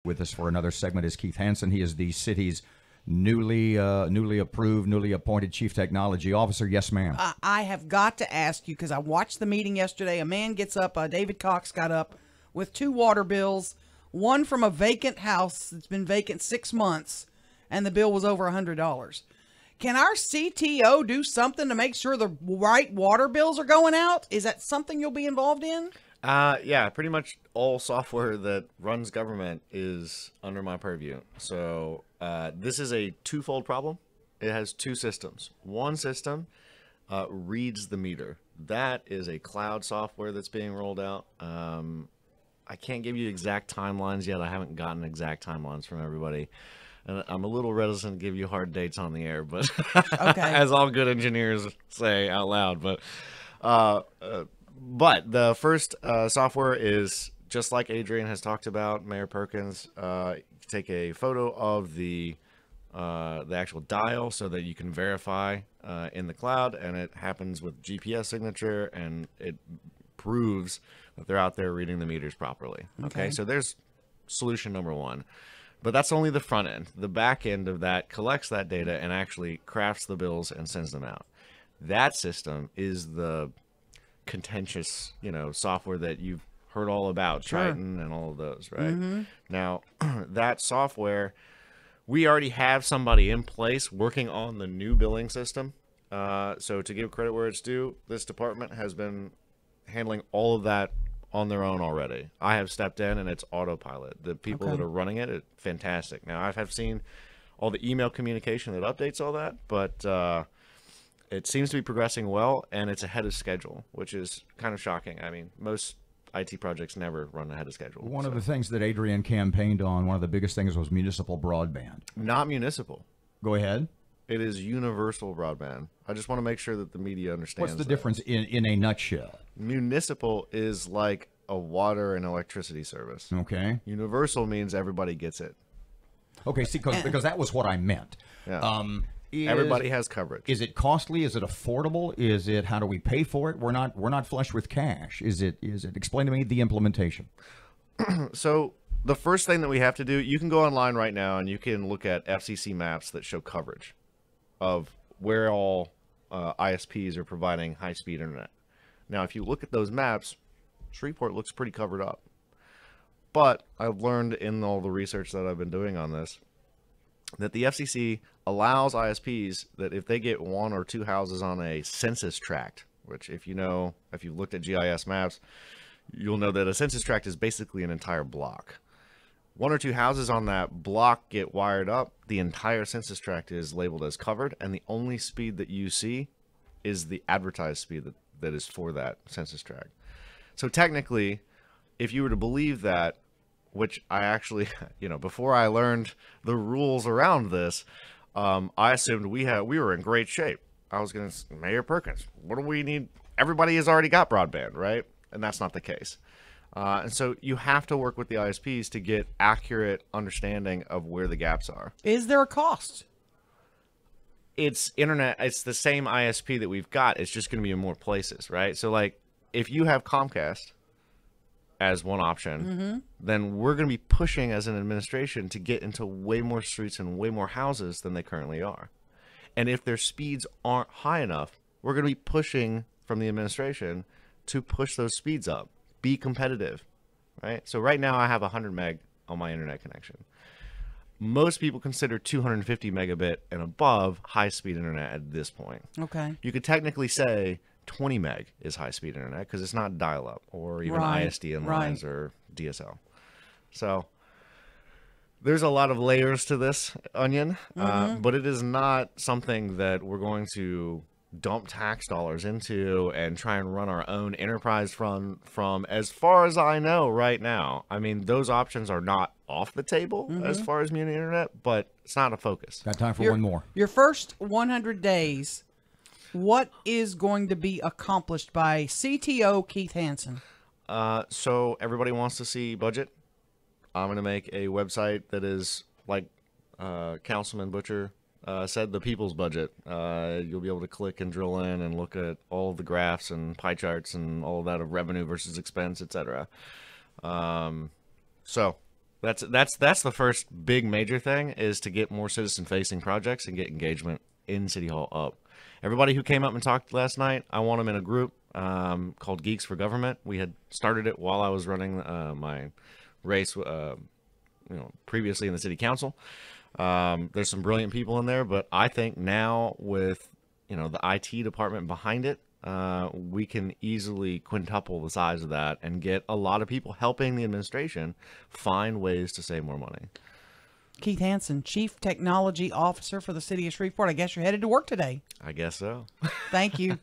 With us for another segment is Keith Hanson. He is the city's newly approved, newly appointed Chief Technology Officer. Yes, ma'am. I have got to ask you, because I watched the meeting yesterday. A man gets up, David Cox got up with 2 water bills, one from a vacant house that's been vacant 6 months, and the bill was over $100. Can our CTO do something to make sure the right water bills are going out? Is that something you'll be involved in? Yeah, pretty much all software that runs government is under my purview. So this is a twofold problem. It has 2 systems. One system reads the meter. That is a cloud software that's being rolled out. I can't give you exact timelines yet. I haven't gotten exact timelines from everybody. And I'm a little reticent to give you hard dates on the air, but okay. As all good engineers say out loud. But the first software is just like Adrian has talked about, Mayor Perkins. Take a photo of the actual dial so that you can verify in the cloud, and it happens with GPS signature, and it proves that they're out there reading the meters properly. Okay, so there's solution number 1. But that's only the front end. The back end of that collects that data and actually crafts the bills and sends them out. That system is the contentious, software that you've heard all about, sure. Triton and all of those, right? Mm-hmm. Now, that software, we already have somebody in place working on the new billing system. So to give credit where it's due, this department has been handling all of that on their own already. I have stepped in, and it's autopilot. The people that are running it, fantastic. Now, I have seen all the email communication that updates all that, but it seems to be progressing well, and it's ahead of schedule, which is kind of shocking. I mean, most IT projects never run ahead of schedule. One of the things that Adrian campaigned on, one of the biggest things was municipal broadband. Not municipal. Go ahead. It is universal broadband. I just want to make sure that the media understands. What's the difference in a nutshell? Municipal is like a water and electricity service. Okay. Universal means everybody gets it. Okay, see, because that was what I meant. Yeah. Everybody has coverage. Is it costly? Is it affordable? Is it, how do we pay for it? We're not flush with cash. Is it? Explain to me the implementation. So the first thing that we have to do, you can go online right now and you can look at FCC maps that show coverage of where all ISPs are providing high-speed internet. Now, if you look at those maps, Shreveport looks pretty covered up. But I've learned in all the research that I've been doing on this that the FCC allows ISPs that if they get 1 or 2 houses on a census tract, which if you've looked at GIS maps, you'll know that a census tract is basically an entire block. 1 or 2 houses on that block get wired up, the entire census tract is labeled as covered, and the only speed that you see is the advertised speed that is for that census tract. So technically, if you were to believe that, which I actually, before I learned the rules around this, I assumed we were in great shape. I was going to, Mayor Perkins, what do we need? Everybody has already got broadband, right? And that's not the case. And so you have to work with the ISPs to get accurate understanding of where the gaps are. Is there a cost? It's internet. It's the same ISP that we've got. It's just going to be in more places, right? So like if you have Comcast as one option, then we're going to be pushing as an administration to get into way more streets and way more houses than they currently are. And if their speeds aren't high enough, we're going to be pushing from the administration to push those speeds up. Be competitive, right? So right now I have 100 meg on my internet connection. Most people consider 250 megabit and above high-speed internet at this point. Okay. You could technically say 20 meg is high-speed internet because it's not dial-up or even ISDN lines or DSL. So there's a lot of layers to this onion, but it is not something that we're going to dump tax dollars into and try and run our own enterprise from as far as I know right now. I mean, those options are not off the table as far as community internet, but it's not a focus. Got time for one more. Your first 100 days, what is going to be accomplished by CTO Keith Hanson? So everybody wants to see budget. I'm going to make a website that is like Councilman Butcher said, the people's budget. You'll be able to click and drill in and look at all the graphs and pie charts and all of that of revenue versus expense, etc. So That's the first big major thing, is to get more citizen-facing projects and get engagement in City Hall up. Everybody who came up and talked last night, I want them in a group called Geeks for Government. We had started it while I was running my race, previously in the city council. There's some brilliant people in there, but I think now with the IT department behind it, we can easily quintuple the size of that and get a lot of people helping the administration find ways to save more money. Keith Hanson, Chief Technology Officer for the City of Shreveport. I guess you're headed to work today. I guess so. Thank you.